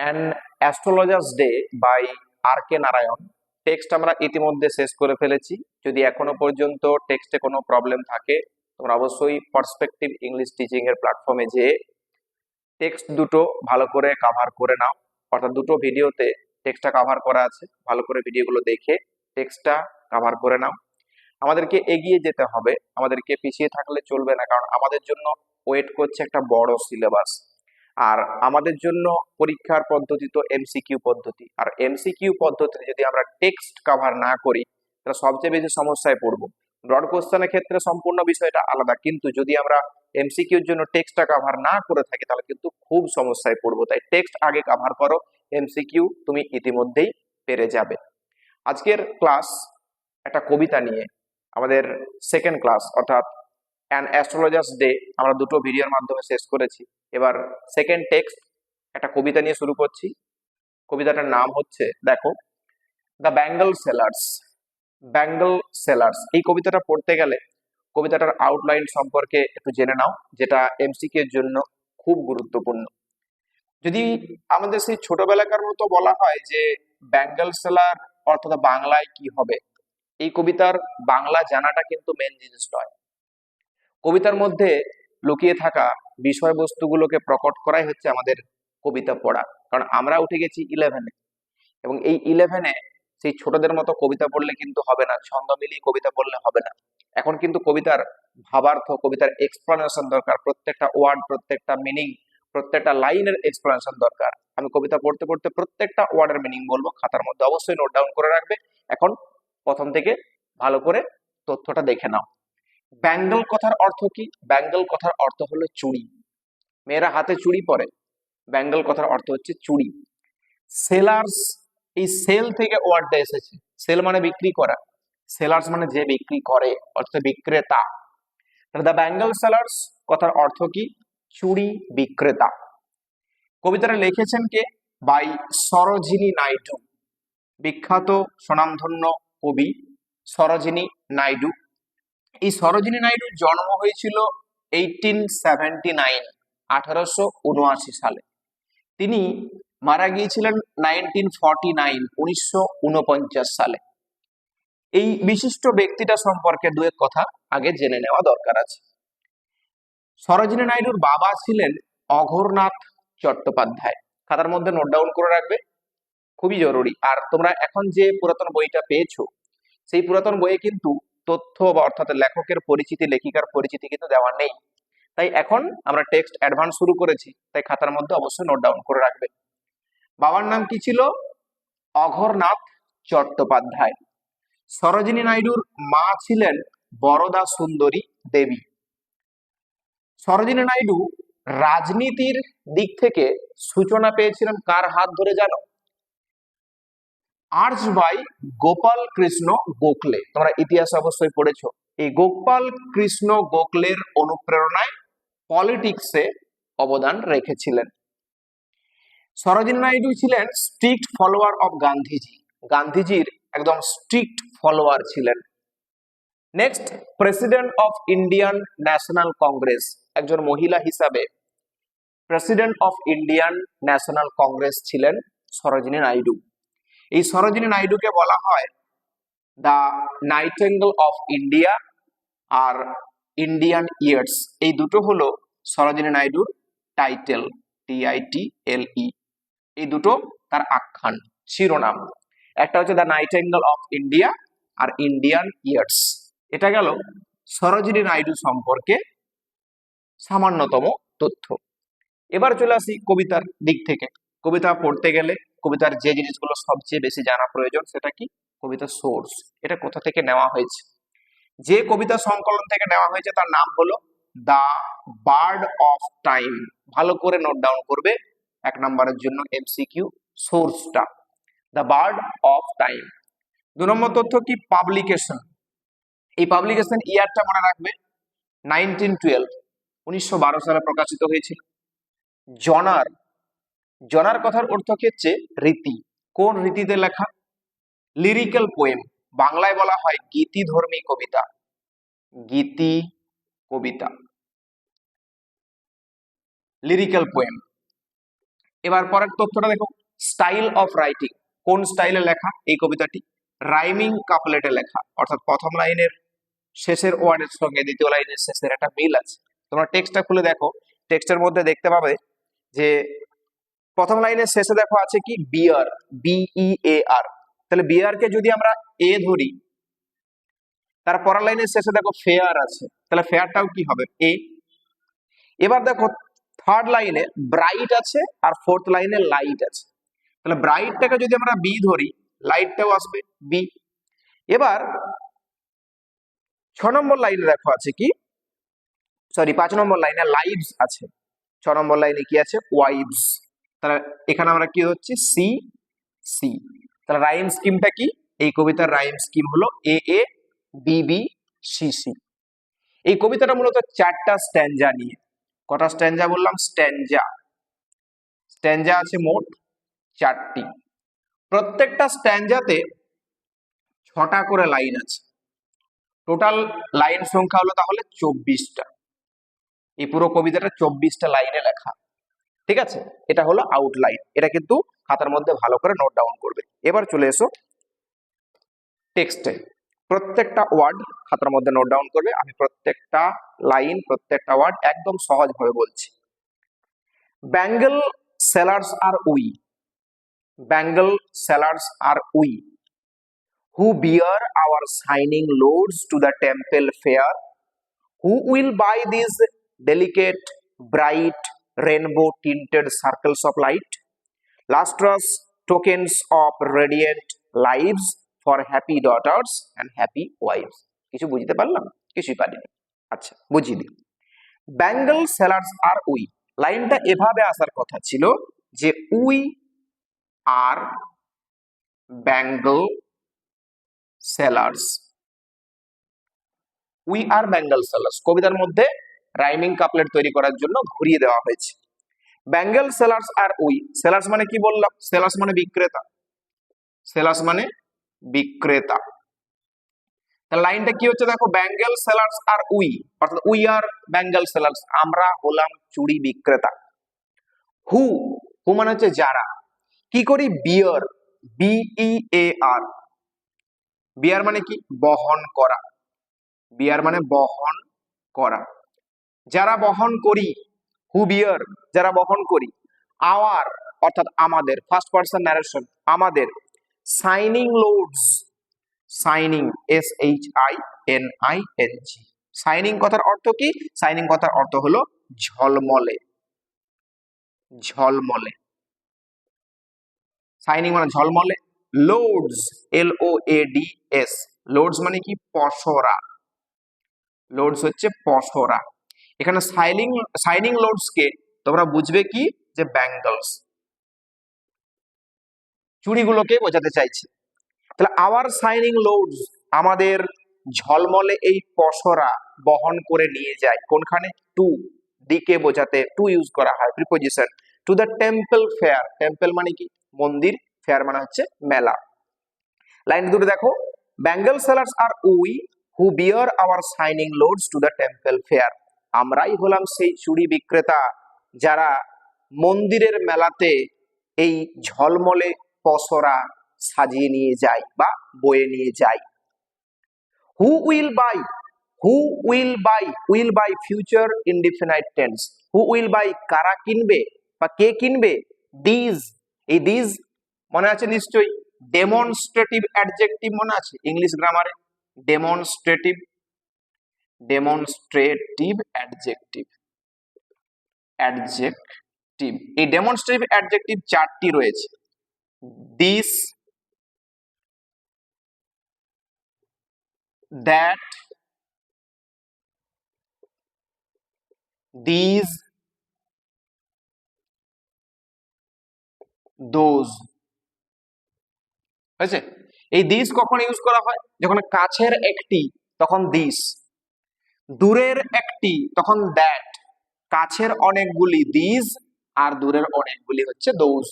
An astrologer's day by R K Narayan. Text আমরা ইতিমধ্যে শেষ করে ফেলেছি। যদি এখনো পর্যন্ত টেক্সটে কোনো প্রবলেম থাকে, তোমরা অবশ্যই পার্সপেক্টিভ ইংলিশ টিচিং এর প্ল্যাটফর্মে যেয়ে টেক্সট দুটো ভালো করে কাভার করে নাও। অর্থাৎ দুটো ভিডিওতে টেক্সটটা কাভার করা আছে, ভালো করে ভিডিওগুলো দেখে টেক্সটটা কাভার করে নাও। আমাদেরকে এগিয়ে যেতে হবে, আমাদেরকে পিছিয়ে থাকলে চলবে না, কারণ আমাদের জন্য ওয়েট করছে একটা বড় সিলেবাস। আর আমাদের জন্য পরীক্ষার পদ্ধতি তো এমসিকিউ পদ্ধতি, আর এমসিকিউ পদ্ধতিতে যদি আমরা টেক্সট কভার না করি তাহলে সবচেয়ে বেশি সমস্যায় পড়বো। ব্রড কোশ্চেনের ক্ষেত্রে সম্পূর্ণ বিষয়টা আলাদা, কিন্তু যদি আমরা এমসিকিউর জন্য টেক্সটটা কভার না করে থাকি তাহলে কিন্তু খুব সমস্যায় পড়বো। তাই টেক্সট আগে কভার করো, এমসিকিউ তুমি ইতিমধ্যেই পেরে যাবে। আজকের ক্লাস একটা কবিতা নিয়ে, আমাদের সেকেন্ড ক্লাস অর্থাৎ অ্যান অ্যাস্ট্রোলজার্স ডে আমরা দুটো ভিডিওর মাধ্যমে শেষ করেছি। এবার সেকেন্ড টেক্সট একটা কবিতা নিয়ে শুরু করছি। কবিতাটার নাম হচ্ছে, দেখো, the bangle sellers. Bangle sellers, এই কবিতাটা পড়তে গেলে কবিতাটার আউটলাইন সম্পর্কে একটু জেনে নাও, যেটা এমসিকিউ এর জন্য খুব গুরুত্বপূর্ণ। যদি আমাদের সেই ছোটবেলাকার মতো বলা হয় যে ব্যাঙ্গল সেলার অর্থাৎ বাংলায় কি হবে, এই কবিতার বাংলা জানাটা কিন্তু মেন জিনিস নয়। কবিতার মধ্যে লুকিয়ে থাকা বিষয়বস্তুগুলোকে প্রকট করাই হচ্ছে আমাদের কবিতা পড়া। কারণ আমরা উঠে গেছি 11-এ, এবং এই 11-এ সেই ছোটদের মতো কবিতা পড়লে কিন্তু হবে না, ছন্দ মিলিয়ে কবিতা পড়লে হবে না। এখন কিন্তু কবিতার ভাবার্থ, কবিতার এক্সপ্লানেশন দরকার, প্রত্যেকটা ওয়ার্ড, প্রত্যেকটা মিনিং, প্রত্যেকটা লাইনের এক্সপ্লানেশন দরকার। আমি কবিতা পড়তে পড়তে প্রত্যেকটা ওয়ার্ডের মিনিং বলবো, খাতার মধ্যে অবশ্যই নোট ডাউন করে রাখবে। এখন প্রথম থেকে ভালো করে তথ্যটা দেখে নাও। ব্যাঙ্গল কথার অর্থ কি? ব্যাঙ্গল কথার অর্থ হলো চুড়ি। মেয়েরা হাতে চুড়ি পরে, ব্যাঙ্গল কথার অর্থ হচ্ছে চুড়ি। সেলার্স, এই সেল থেকে ওয়ার্ডটা এসেছে। সেল মানে বিক্রি করা, সেলার্স মানে যে বিক্রি করে, অর্থাৎ বিক্রেতা। দ্য ব্যাঙ্গল সেলার্স কথার অর্থ কি? চুড়ি বিক্রেতা। কবিতাটা লিখেছেন কে? বাই সরোজিনী নাইডু, বিখ্যাত স্বনামধন্য কবি সরোজিনী নাইডু। এই সরোজিনী নাইডুর জন্ম হয়েছিল 1879, 1879 সালে। তিনি মারা গিয়েছিলেন 1949, 1949 সালে। এই বিশিষ্ট ব্যক্তিটা সম্পর্কে দু এক কথা আগে জেনে নেওয়া দরকার আছে। সরোজিনী নাইডুর বাবা ছিলেন অঘোরনাথ চট্টোপাধ্যায়। খাতার মধ্যে নোট ডাউন করে রাখবে, খুবই জরুরি। আর তোমরা এখন যে পুরাতন বইটা পেয়েছো, সেই পুরাতন বইয়ে কিন্তু তথ্য বা অর্থাৎ লেখকের পরিচিতি, লেখিকার পরিচিতি কিন্তু দেওয়া নেই। তাই এখন আমরা টেক্সট অ্যাডভান্স শুরু করেছি, তাই খাতার মধ্যে অবশ্যই নোট ডাউন করে রাখবে। বাবার নাম কি ছিল? অঘোরনাথ চট্টোপাধ্যায়। সরোজিনী নাইডুর মা ছিলেন বরদা সুন্দরী দেবী। সরোজিনী নাইডু রাজনীতির দিক থেকে সূচনা পেয়েছিলেন কার হাত ধরে জানো? আর্চ বাই গোপাল কৃষ্ণ গোখলে। তোমরা ইতিহাসে অবশ্যই পড়েছো। এই গোপাল কৃষ্ণ গোখলের অনুপ্রেরণায় পলিটিক্সে অবদান রেখেছিলেন। সরোজিনী নাইডু ছিলেন স্ট্রিক্ট ফলোয়ার অফ গান্ধীজি, গান্ধীজির একদম স্ট্রিক্ট ফলোয়ার ছিলেন। Next, president of Indian National Congress, একজন মহিলা হিসাবে president of Indian National Congress ছিলেন সরোজিনী নাইডু। এই সরোজিনী নাইডুকে বলা হয় দ্য নাইটেঙ্গেল অফ ইন্ডিয়া আর ইন্ডিয়ান ইয়ার্স। এই দুটো হলো সরোজিনী নাইডুর টাইটেল, TITLE। এই দুটো তার আখ্যান, শিরোনাম। একটা হচ্ছে দ্য নাইটেঙ্গেল অফ ইন্ডিয়া আর ইন্ডিয়ান ইয়ার্স। এটা গেল সরোজিনী নাইডু সম্পর্কে সামান্যতম তথ্য। এবার চলে আসি কবিতার দিক থেকে। কবিতা পড়তে গেলে কবিতার যে জিনিসগুলো সবচেয়ে বেশি জানা প্রয়োজন, সেটা কি? কবিতার সোর্স, এটা কোথা থেকে নেওয়া হয়েছে। যে কবিতা সংকলন থেকে নেওয়া হয়েছে তার নাম হলো দ্য বার্ড অফ টাইম। ভালো করে নোট ডাউন করবে, 1 নম্বরের জন্য MCQ সোর্সটা, দ্য বার্ড অফ টাইম। 2 নম্বর তথ্য কি? পাবলিকেশন। এই পাবলিকেশন ইয়ারটা মনে রাখবে, 1912, 1912 সালে প্রকাশিত হয়েছিল। জনার, জনার কথার অর্থ কি হচ্ছে? রীতি। কোন রীতিতে লেখা? লিরিক্যাল পোয়েম, বাংলায় বলা হয় গীতিধর্মী কবিতা, গীতি কবিতা, লিরিক্যাল পোয়েম। এবার পরের তথ্যটা দেখো, স্টাইল অফ রাইটিং, কোন স্টাইলে লেখা এই কবিতাটি? রাইমিং কাপলেটে লেখা, অর্থাৎ প্রথম লাইনের শেষের ওয়ার্ডের সঙ্গে দ্বিতীয় লাইনের শেষের একটা মিল আছে। তোমরা টেক্সটটা খুলে দেখো, টেক্সটের মধ্যে দেখতে পাবে যে প্রথম লাইনের শেষে দেখো আছে কি বিয়ার, BEAR, তাহলে বিয়ার কে যদি আমরা এ ধরি, তার পরের লাইনের শেষে দেখো ফেয়ার আছে, তাহলে ফেয়ারটাও কি হবে এ। এবার দেখো থার্ড লাইনে ব্রাইট আছে আর ফোর্থ লাইনে লাইট আছে, তাহলে ব্রাইটটাকে যদি আমরা বি ধরি, লাইটটাও আসবে বি। এবার 6 নম্বর লাইনে দেখো আছে কি, সরি 5 নম্বর লাইনে লাইভস আছে, 6 নম্বর লাইনে কি আছে ওয়াইভস, তাহলে এখানে আমরা কি হচ্ছে সি সি। তাহলে রাইম স্কিমটা কি? এই কবিতার রাইম স্কিম হলো AA BB CC। এই কবিতাটা মূলত 4টা স্ট্যানজা নিয়ে। কটা স্ট্যানজা বললাম? স্ট্যানজা, স্ট্যানজা আছে মোট 4টি। প্রত্যেকটা স্ট্যানজাতে 6টা করে লাইন আছে, টোটাল লাইন সংখ্যা হলো তাহলে 24টা। এই পুরো কবিতাটা 24টা লাইনে লেখা, ঠিক আছে? এটা হলো আউটলাইন, এটা কিন্তু খাতার মধ্যে ভালো করে নোট ডাউন করবে। এবার চলে এসো টেক্সটে, প্রত্যেকটা ওয়ার্ড খাতার মধ্যে নোট ডাউন করবে, আমি প্রত্যেকটা লাইন প্রত্যেকটা ওয়ার্ড একদম সহজভাবে বলছি। Bangle sellers are we, bangle sellers are we, who bear our shining loads to the temple fair, who will buy these delicate bright rainbow tinted circles of light, lustrous tokens of radiant lives for happy daughters and happy wives। কিছু বুঝতে পারলাম? কিছুই পারিনি। আচ্ছা বুঝিয়ে দিই। Bengal sellers are we, লাইনটা এভাবে আসার কথা ছিল যে we are bangle sellers, we are bangle sellers, কবিতার মধ্যে রাইমিং কাপলেট তৈরি করার জন্য ঘুরিয়ে দেওয়া হয়েছে। Bangle sellers are we, sellers মানে কি বললাম? সেলার্স মানে বিক্রেতা, সেলার্স মানে বিক্রেতা। তাহলে লাইনটা কি হচ্ছে দেখো, ব্যাঙ্গল সেলার্স আর উই, অর্থাৎ উই আর ব্যাঙ্গল সেলার্স, আমরা হলাম চুড়ি বিক্রেতা। হু, হু মানে হচ্ছে যারা, কি করি? বিয়ার, BEAR, বিয়ার মানে কি? বহন করা, বিয়ার মানে বহন করা, যারা বহন করি, হু বিয়ার, যারা বহন করি, আওয়ার অর্থাৎ আমাদের, ফার্স্ট পারসন ন্যারেশন, আমাদের, shining loads, shining SHINING, shining কথার অর্থ কি? শাইনিং কথার অর্থ হলো ঝলমলে, ঝলমলে, শাইনিং মানে ঝলমলে। লোডস LOADS, লোডস মানে কি? পসরা, লোডস হচ্ছে পসরা। এখানে শাইনিং লোডস কে তোমরা বুঝবে কি? যে ব্যাঙ্গলস, চুড়িগুলোকে বোঝাতে চাইছে। তাহলে আওয়ার শাইনিং লোডস, আমাদের ঝলমলে এই পসরা বহন করে নিয়ে যায় কোনখানে? টু, দিকে বোঝাতে টু ইউজ করা হয় preposition, two the temple fair, temple মানে কি? মন্দির, ফেয়ার মানে হচ্ছে মেলা। লাইন দুটো দেখো, bangle sellers are we who bear our shining loads to the temple fair, আমরাই হলাম সেই চুড়ি বিক্রেতা যারা মন্দিরের মেলাতে এই ঝলমলে পসরা সাজিয়ে নিয়ে যায় বা বয়ে নিয়ে যায়। হু will by, who will by, will buy future indefinite tense, who will by কারা কিনবে বা কে কিনবে? দিজ, এই দিজ মনে আছে নিশ্চয়ই, ডেমনস্ট্রেটিভ অ্যাডজেক্টিভ মনে আছে ইংলিশ গ্রামারে, ডেমনস্ট্রেটিভ, ডেমনস্ট্রেটিভ অ্যাডজেক্টিভ, অ্যাডজেক্টিভ, এই ডেমনস্ট্রেটিভ অ্যাডজেক্টিভ 4টি রয়েছে। দিস, দ্যাট, দিজ, দোজ, হয়েছে? এই দিস কখন ইউজ করা হয়? যখন কাছের একটি তখন দিস, দূরের একটি তখন দ্যাট, কাছের অনেকগুলি দিস আর দূরের অনেকগুলি হচ্ছে দোজ।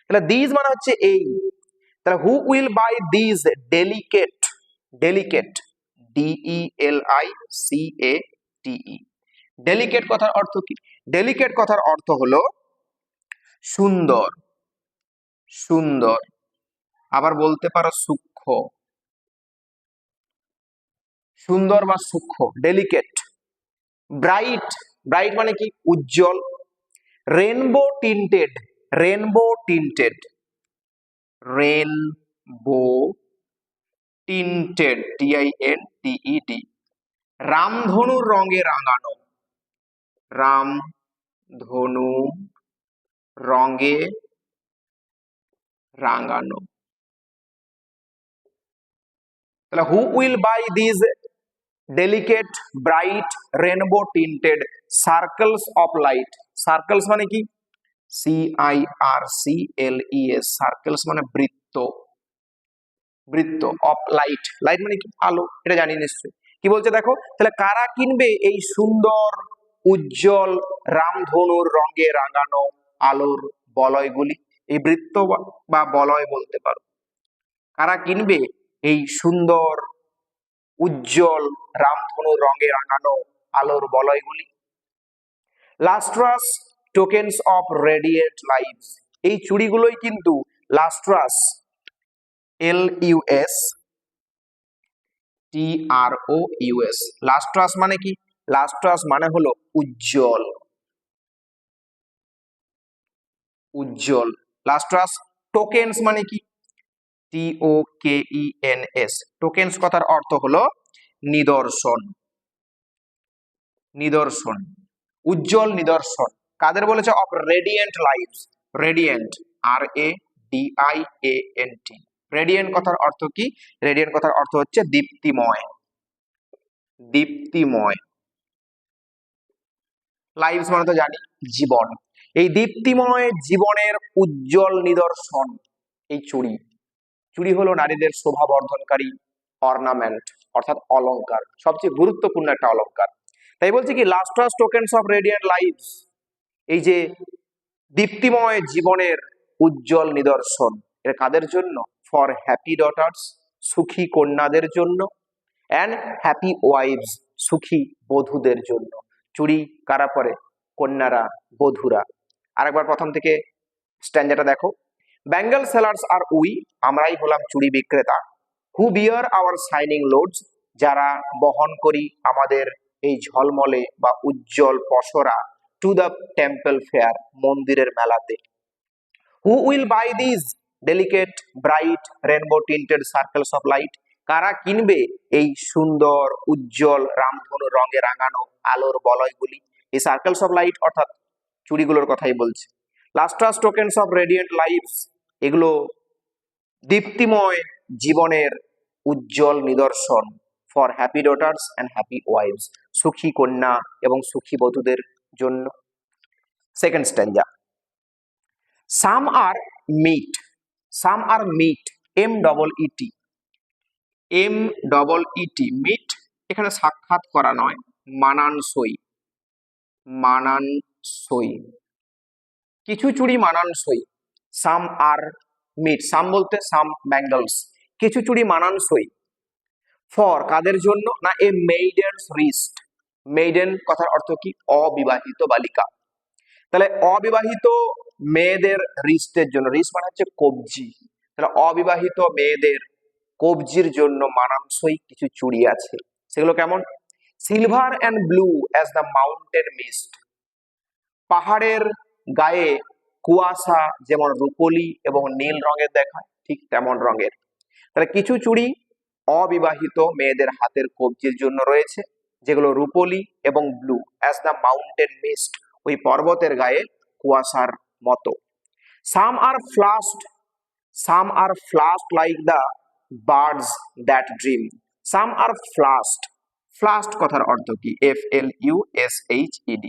তাহলে দিস মানে হচ্ছে এই, তাহলে who will buy this delicate, delicate DELICATE, delicate কথার অর্থ কি? ডেলিকেট কথার অর্থ হলো সুন্দর, সুন্দর। আবার বলতে পারো সূক্ষ্ম, সুন্দর বা সূক্ষ্ম, ডেলিকেট। ব্রাইট, ব্রাইট মানে কি উজ্জ্বল। Rainbow tinted, rainbow tinted, rainbow tinted, TINTED। রামধনুর রঙে রাঙানো, রামধনু রঙে রাঙানো। তাহলে who will buy this delicate bright rainbow tinted circles of light. Circles মানে কি CIRCLES, সার্কেলস মানে বৃত্ত, বৃত্ত। অফ লাইট, লাইট মানে কি আলো, এটা জানি নিশ্চয়ই। কি বলছে দেখো, তাহলে কারা কিনবে এই সুন্দর উজ্জ্বল রামধনুর রঙে রাঙানো আলোর বলয়গুলি? এই বৃত্ত বা বলয় বলতে পারো। কারা কিনবে এই সুন্দর উজ্জ্বল রামধনুর রঙে রাঙানো আলোর বলয়গুলি? Lustrous tokens of radiant lights, এই চুড়িগুলোই কিন্তু লাস্ট্রাস, LUSTROUS। লাস্ট্রাস মানে কি? লাস্ট্রাস মানে হলো উজ্জ্বল, উজ্জ্বল। লাস্ট্রাস টোকেনস মানে কি? TOKENS। টোকেনস কথার অর্থ হলো নিদর্শন, নিদর্শন, উজ্জ্বল নিদর্শন। কাদের বলেছে? Of radiant lights, radiant, RADIANT। Radiant কথার অর্থ কি? রেডিয়েন্ট কথার অর্থ হচ্ছে দীপ্তিময়, দীপ্তিময়। লাইভস মানে তো জানি জীবন। এই দীপ্তিময় জীবনের উজ্জ্বল নিদর্শন এই চুড়ি। চুড়ি হলো নারীদের শোভা বর্ধনকারী অর্নামেন্ট, অর্থাৎ অলংকার, সবচেয়ে গুরুত্বপূর্ণ একটা অলংকার। তাই বলছি কি lustrous tokens of radiant lives, এই যে দীপ্তিময় জীবনের উজ্জ্বল নিদর্শন, এটা কাদের জন্য? ফর হ্যাপি ডটার্স, সুখী কন্যাদের জন্য, অ্যান্ড হ্যাপি ওয়াইভস, সুখী বধূদের জন্য। চুড়ি কারা পরে? কন্যারা, বধূরা। আরেকবার প্রথম থেকে স্ট্যান্ডাটা দেখো। ব্যাঙ্গল সেলার্স আর উই, আমরাই হলাম চুড়ি বিক্রেতা। হু বিয়ার আওয়ার শাইনিং লোডস, যারা বহন করি আমাদের এই ঝলমলে বা উজ্জ্বল পসরা, টু দ্য টেম্পল ফেয়ার, মন্দিরের মেলাতে। হু will buy this delicate bright rainbow tinted circles of light, কারা কিনবে এই সুন্দর উজ্জ্বল রামধনু রঙে রাঙানো আলোর বলয়গুলি? এই সার্কেলস অফ লাইট অর্থাৎ চুড়িগুলোর কথাই বলছে। Lustrous tokens of radiant lights, এগুলো দীপ্তিময় জীবনের উজ্জ্বল নিদর্শন for happy daughters and happy wives, সুখী কন্যা এবং সুখী বধূদের জন্য। Second stanza. Some are meet, some are meet, MEET, MEET, meet এখানে সাক্ষাৎ করা নয়, মানানসই, মানানসই। কিছু চুড়ি মানানসই। সাম আর মিট, সাম বলতে সাম ব্যাঙ্গলস, কিছু চুড়ি মানানসই। ফর কাদের জন্য? না এ মেইডেনস রিস্ট। মেইডেন কথার অর্থ কি? অবিবাহিত বালিকা। তাহলে অবিবাহিত মেয়েদের রিস্টের জন্য, রিস্ট মানে হচ্ছে কবজি, তাহলে অবিবাহিত মেয়েদের কবজির জন্য মানানসই কিছু চুড়ি আছে। সেগুলো কেমন? Silver and blue as the mountain mist, পাহাড়ের গায়ে কুয়াশা যেমন রূপলি এবং নীল রঙের দেখায়, ঠিক তেমন রঙের। তাহলে কিছু চুড়ি অবিবাহিত মেয়েদের হাতের কবজির জন্য রয়েছে, যেগুলো রূপলি এবং blue, as the mountain mist, ওই পর্বতের গায়ে কুয়াশার মতো। Some are flushed, some are flushed like the birds that dream. Some are flushed, flushed কথার অর্থ কি? FLUSHED।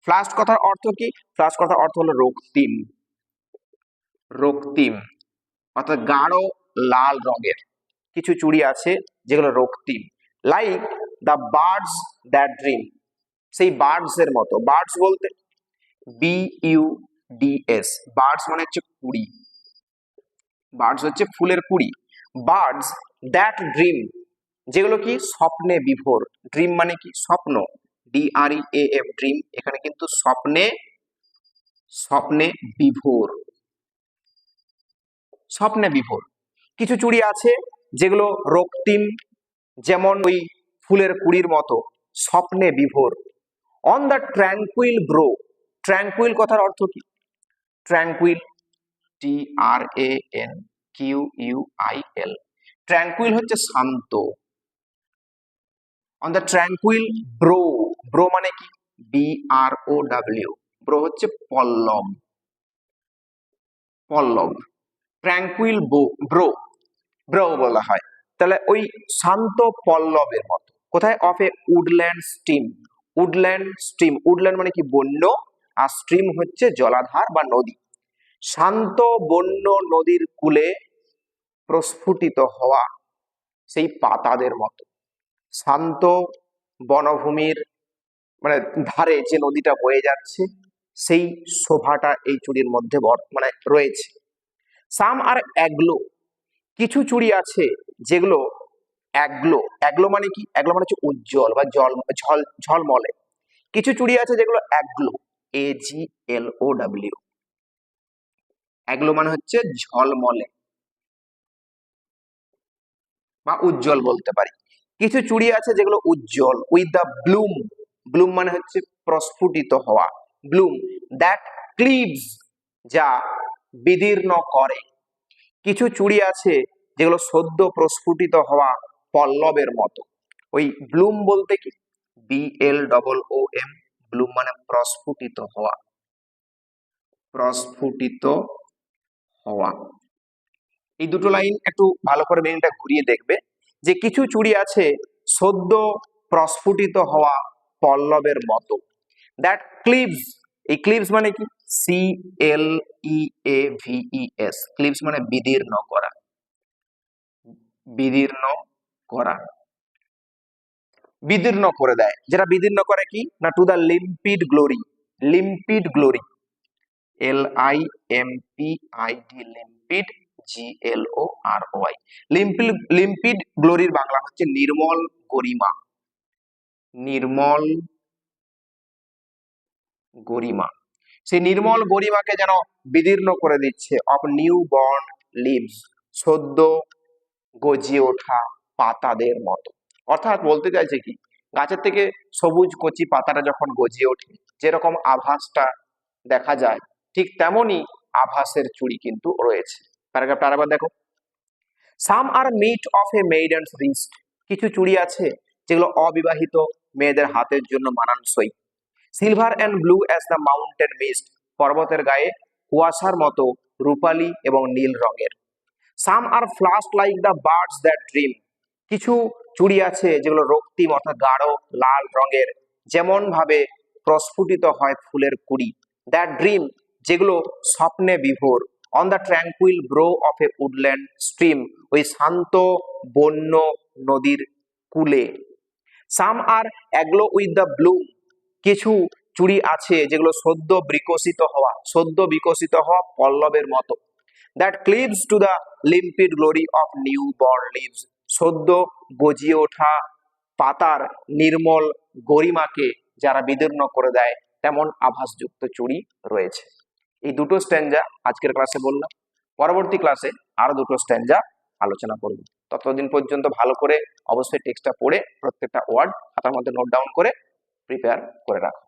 ফ্লাস্ট কথার অর্থ কি? ফ্লাস্ট কথার অর্থ হলো রক্তিম, রক্তিম অর্থাৎ গাঢ় লাল রঙের কিছু চুড়ি আছে যেগুলো রক্তিম। Like the birds that dream, সেই বার্ডস এর মতো। বার্ডস বলতে BUDS, বার্ডস মানে হচ্ছে কুড়ি, বার্ডস হচ্ছে ফুলের কুড়ি। বার্ডস দ্যাট ড্রিম, যেগুলো কি স্বপ্নে বিভোর। ড্রিম মানে কি? স্বপ্ন, DREAM, ড্রিম, এখানে কিন্তু স্বপ্নে, স্বপ্নে বিভোর। স্বপ্নে বিভোর। কিছু চুড়ি আছে যেগুলো রক্তিম, যেমন ওই ফুলের কুড়ির মতো, স্বপ্নে বিভোর। On the tranquil brow. Tranquil কথার অর্থ কি? Tranquil, TRANQUIL। ট্র্যাঙ্কুইল হচ্ছে শান্ত। On the tranquil brow. Brow মানে কি? BROW। ব্রো হচ্ছে পল্লব। পল্লব। ট্র্যাঙ্কুইল ব্রো, ব্রো বলা হয়। তাহলে ওই শান্ত পল্লবের মতো। কোথায়? Of a woodland stream. Woodland stream, woodland মানে কি? বন্য, আর স্ট্রিম হচ্ছে জলাধার বা নদী। শান্ত বন্য নদীর কূলে প্রস্ফুটিত হওয়া সেই পাতাদের মতো। শান্ত বনভূমির মানে ধারে যে নদীটা বয়ে যাচ্ছে, সেই শোভাটা এই চুড়ির মধ্যে মানে রয়েছে। সাম আর অ্যাগ্লো। কিছু চুড়ি আছে যেগুলো অ্যাগ্লো। অ্যাগ্লো মানে কি? অ্যাগ্লো মানে হচ্ছে উজ্জ্বল বা ঝলমলে। কিছু চুড়ি আছে যেগুলো অ্যাগ্লো, AGLOW। অ্যাগ্লো মানে হচ্ছে ঝলমলে বা উজ্জ্বল বলতে পারি। কিছু চুড়ি আছে যেগুলো উজ্জ্বল, উইথ দ্য ব্লুম। ব্লুম মানে হচ্ছে প্রস্ফুটিত হওয়া। ব্লুম দ্যাট ক্লিভস, যা বিদীর্ণ করে। কিছু চুড়ি আছে যেগুলো সদ্য প্রস্ফুটিত হওয়া পল্লবের মতো। ওই ব্লুম বলতে কি? BLOOM। ব্লুম মানে প্রস্ফুটিত হওয়া। প্রস্ফুটিত হওয়া। এই দুটো লাইন একটু ভালো করে মিনিংটা ঘুরিয়ে দেখবে, যে কিছু চুড়ি আছে সদ্য প্রস্ফুটিত হওয়া পল্লবের মতো। দ্যাট ক্লিভস। এই ক্লিভস মানে কি? CLEAVES। ক্লিভস মানে বিদীর্ণ করা। বিদীর্ণ করা, বিদীর্ণ করে দেয়। যেটা বিদীর্ণ করে কি না? To the limpid glory. Limpid glory, LIMPID, limpid, GLORY। Limpid গ্লোরির বাংলা হচ্ছে নির্মল গরিমা। নির্মল গরিমা। সেই নির্মল গরিমাকে যেন বিদীর্ণ করে দিচ্ছে। Of new born leaves. সদ্য গজিয়ে ওঠা পাতাদের মতো। অর্থাৎ বলতে চাইছে কি? গাছের থেকে সবুজ কচি পাতাটা যখন গজিয়ে ওঠে, যেরকম আভাসটা দেখা যায়, ঠিক তেমনই আভাসের চুড়ি কিন্তু রয়েছে। প্যারাগ্রাফটা আরেকবার দেখো। Some are meet of a maiden's wrist. কিছু চুড়ি আছে যেগুলো অবিবাহিত মেয়েদের হাতের জন্য মানানসই। Silver and blue as the mountain mist. পর্বতের গায়ে কুয়াশার মতো রূপালী এবং নীল রঙের। Some are flushed like the birds that dream. কিছু চুড়ি আছে যেগুলো রক্তিম অর্থাৎ গাঢ় লাল রঙের, যেমন ভাবে প্রস্ফুটিত হয় ফুলের কুড়ি। দ্যাট ড্রিম, যেগুলো স্বপ্নে বিভোর। On the tranquil brow of a woodland stream. ওই শান্ত বন্য নদীর কূলে। Some are aglow with the bloom. কিছু চুড়ি আছে যেগুলো সদ্য বিকশিত হওয়া পল্লবের মতো। That cleaves to the limpid glory of new born leaves. সদ্য গজিয়ে ওঠা পাতার নির্মল গরিমাকে যারা বিদীর্ণ করে দেয়, তেমন আভাসযুক্ত চুড়ি রয়েছে। এই দুটো স্ট্যাঞ্জা আজকের ক্লাসে বললাম। পরবর্তী ক্লাসে আরো দুটো স্ট্যাঞ্জা আলোচনা করব। ততদিন পর্যন্ত ভালো করে অবশ্যই টেক্সটটা পড়ে প্রত্যেকটা ওয়ার্ড খাতার মধ্যে নোট ডাউন করে প্রিপেয়ার করে রাখো।